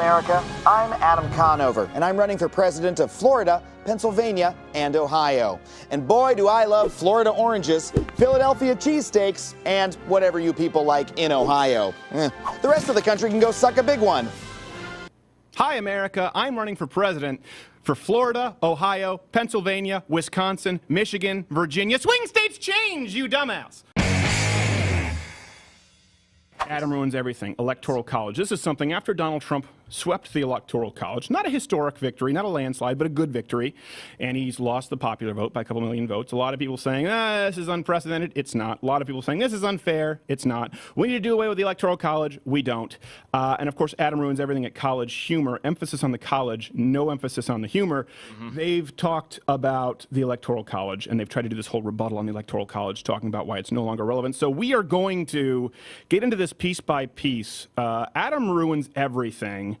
America. I'm Adam Conover, and I'm running for president of Florida, Pennsylvania, and Ohio. And boy, do I love Florida oranges, Philadelphia cheesesteaks, and whatever you people like in Ohio. The rest of the country can go suck a big one. Hi, America. I'm running for president for Florida, Ohio, Pennsylvania, Wisconsin, Michigan, Virginia. Swing states change, you dumbass. Adam ruins everything. Electoral college. This is something after Donald Trump swept the Electoral College. Not a historic victory, not a landslide, but a good victory. And he's lost the popular vote by a couple million votes. A lot of people saying, this is unprecedented. It's not. A lot of people saying, this is unfair. It's not. We need to do away with the Electoral College. We don't. And of course, Adam ruins everything at college humor. Emphasis on the college, no emphasis on the humor. They've talked about the Electoral College, and they've tried to do this whole rebuttal on the Electoral College, talking about why it's no longer relevant. So we are going to get into this piece by piece. Adam ruins everything.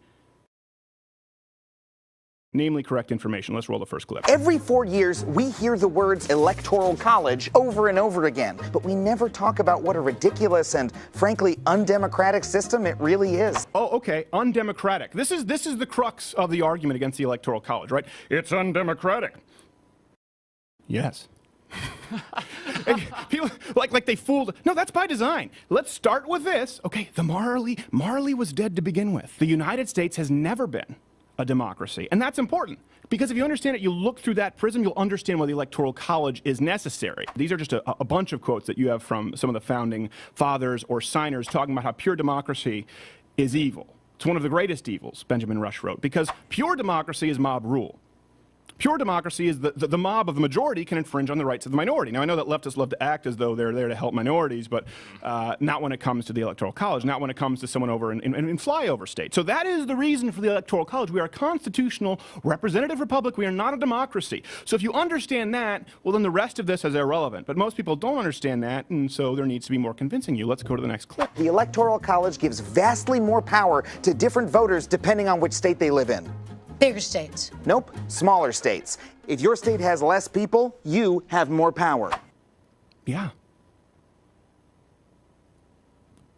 Namely correct information. Let's roll the first clip. Every 4 years, we hear the words Electoral College over and over again, but we never talk about what a ridiculous and, frankly, undemocratic system it really is. Oh, okay, undemocratic. This is the crux of the argument against the Electoral College, right? It's undemocratic. Yes. People like they fooled. No, that's by design. Let's start with this. Okay, the Marley was dead to begin with. The United States has never been a democracy, and that's important because if you understand it, you look through that prism, you'll understand why the Electoral College is necessary. These are just a bunch of quotes that you have from some of the founding fathers or signers talking about how pure democracy is evil. It's one of the greatest evils, Benjamin Rush wrote, because pure democracy is mob rule. Pure democracy is the mob of the majority can infringe on the rights of the minority. Now, I know that leftists love to act as though they're there to help minorities, but not when it comes to the Electoral College, not when it comes to someone over in flyover states. So that is the reason for the Electoral College. We are a constitutional representative republic. We are not a democracy. So if you understand that, well, then the rest of this is irrelevant. But most people don't understand that, and so there needs to be more convincing you. Let's go to the next clip. The Electoral College gives vastly more power to different voters depending on which state they live in. Bigger states. Nope, smaller states. If your state has less people, you have more power. Yeah.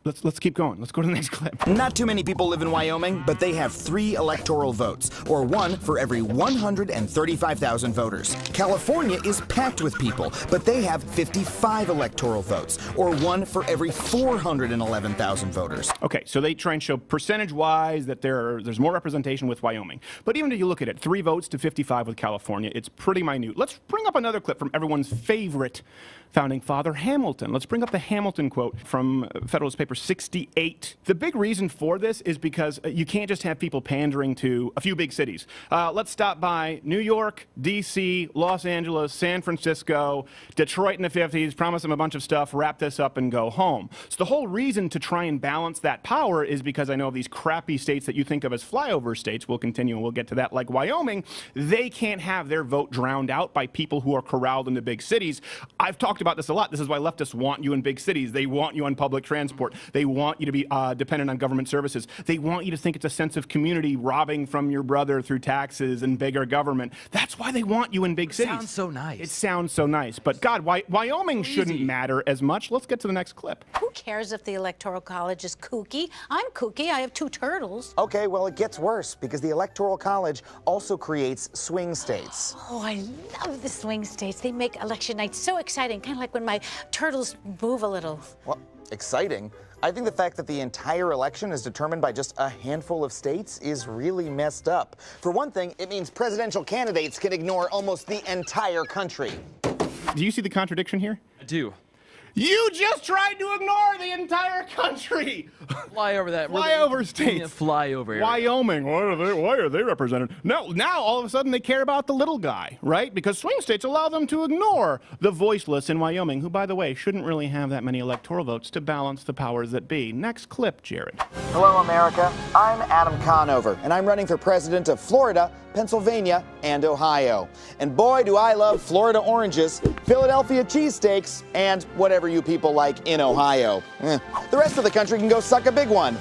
Let's keep going. Let's go to the next clip. Not too many people live in Wyoming, but they have 3 electoral votes, or 1 for every 135,000 voters. California is packed with people, but they have 55 electoral votes, or 1 for every 411,000 voters. Okay, so they try and show percentage-wise that there's more representation with Wyoming. But even if you look at it, 3 votes to 55 with California, it's pretty minute. Let's bring up another clip from everyone's favorite founding father, Hamilton. Let's bring up the Hamilton quote from Federalist Paper 68. The big reason for this is because you can't just have people pandering to a few big cities. Let's stop by New York, D.C., Los Angeles, San Francisco, Detroit in the 50s, promise them a bunch of stuff, wrap this up, and go home. So the whole reason to try and balance that power is because I know of these crappy states that you think of as flyover states, we'll continue and we'll get to that, like Wyoming, they can't have their vote drowned out by people who are corralled into big cities. I've talked about this a lot. This is why leftists want you in big cities. They want you on public transport. They want you to be dependent on government services. They want you to think it's a sense of community, robbing from your brother through taxes and bigger government. That's why they want you in big cities. It sounds so nice. It sounds so nice. But God, Wyoming shouldn't matter as much. Let's get to the next clip. Who cares if the Electoral College is kooky? I'm kooky. I have 2 turtles. Okay, well, it gets worse because the Electoral College also creates swing states. Oh, I love the swing states. They make election night so exciting, kind of like when my turtles move a little. Well, exciting? I think the fact that the entire election is determined by just a handful of states is really messed up. For one thing, it means presidential candidates can ignore almost the entire country. Do you see the contradiction here? I do. You just tried to ignore the entire country. Fly over that. Flyover states. Fly over area. Wyoming. Why are they represented? No, now all of a sudden they care about the little guy, right? Because swing states allow them to ignore the voiceless in Wyoming, who, by the way, shouldn't really have that many electoral votes to balance the powers that be. Next clip, Jared. Hello, America. I'm Adam Conover, and I'm running for president of Florida, Pennsylvania, and Ohio. And boy, do I love Florida oranges, Philadelphia cheesesteaks, and whatever you people like in Ohio. The rest of the country can go suck a big one.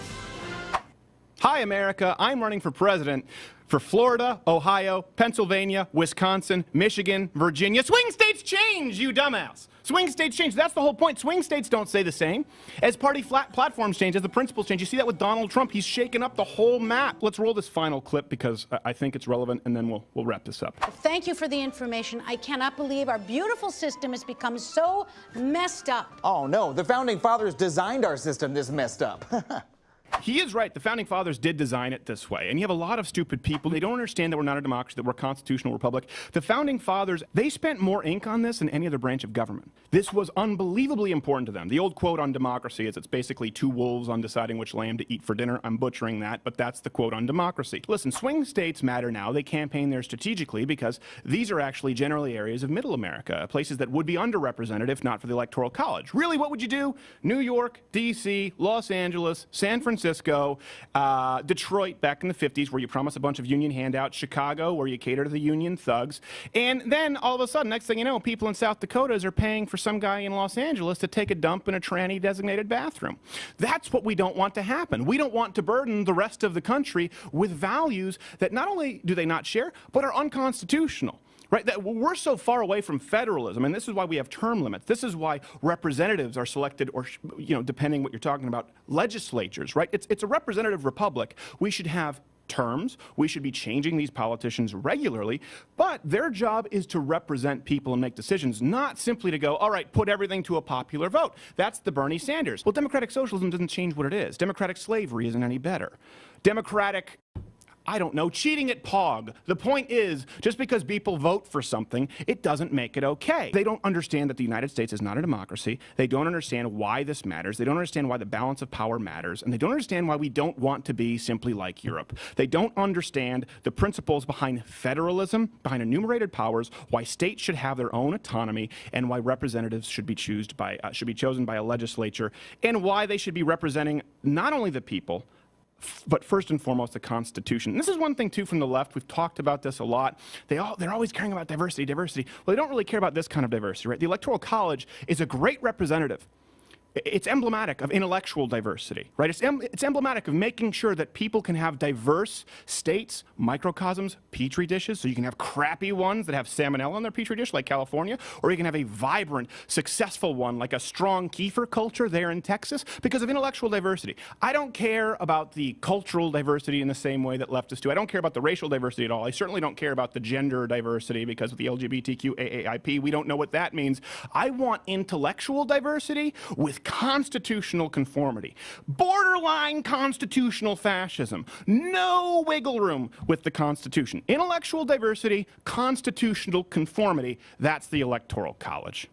Hi, America. I'm running for president for Florida, Ohio, Pennsylvania, Wisconsin, Michigan, Virginia. Swing states change, you dumbass. Swing states change. That's the whole point. Swing states don't stay the same. As party platforms change, as the principles change, you see that with Donald Trump. He's shaken up the whole map. Let's roll this final clip because I think it's relevant, and then we'll wrap this up. Thank you for the information. I cannot believe our beautiful system has become so messed up. Oh, no. The Founding Fathers designed our system this messed up. He is right. The Founding Fathers did design it this way. And you have a lot of stupid people. They don't understand that we're not a democracy, that we're a constitutional republic. The Founding Fathers, they spent more ink on this than any other branch of government. This was unbelievably important to them. The old quote on democracy is it's basically two wolves on deciding which lamb to eat for dinner. I'm butchering that, but that's the quote on democracy. Listen, swing states matter now. They campaign there strategically because these are actually generally areas of middle America, places that would be underrepresented if not for the Electoral College. Really, what would you do? New York, D.C., Los Angeles, San Francisco, Detroit back in the 50s where you promise a bunch of union handouts, Chicago where you cater to the union thugs, and then all of a sudden, next thing you know, people in South Dakota are paying for some guy in Los Angeles to take a dump in a tranny-designated bathroom. That's what we don't want to happen. We don't want to burden the rest of the country with values that not only do they not share, but are unconstitutional. Right? That we're so far away from federalism, and this is why we have term limits. This is why representatives are selected, or depending what you're talking about, legislatures. Right? It's a representative republic. We should have terms. We should be changing these politicians regularly, but their job is to represent people and make decisions, not simply to go, all right, put everything to a popular vote. That's the Bernie Sanders. Well, democratic socialism doesn't change what it is. Democratic slavery isn't any better. Democratic, I don't know, cheating at POG. The point is, just because people vote for something, it doesn't make it okay. They don't understand that the United States is not a democracy. They don't understand why this matters. They don't understand why the balance of power matters. And they don't understand why we don't want to be simply like Europe. They don't understand the principles behind federalism, behind enumerated powers, why states should have their own autonomy, and why representatives should be chosen by a legislature, and why they should be representing not only the people, but first and foremost, the Constitution. And this is one thing, too, from the left. We've talked about this a lot. They're always caring about diversity. Well, they don't really care about this kind of diversity, right? The Electoral College is a great representative. It's emblematic of intellectual diversity, right? It's emblematic of making sure that people can have diverse states, microcosms, petri dishes, so you can have crappy ones that have salmonella in their petri dish, like California, or you can have a vibrant, successful one, like a strong kefir culture there in Texas, because of intellectual diversity. I don't care about the cultural diversity in the same way that leftists do. I don't care about the racial diversity at all. I certainly don't care about the gender diversity, because with the LGBTQ AAIP, we don't know what that means. I want intellectual diversity with constitutional conformity. Borderline constitutional fascism. No wiggle room with the Constitution. Intellectual diversity, constitutional conformity. That's the Electoral College.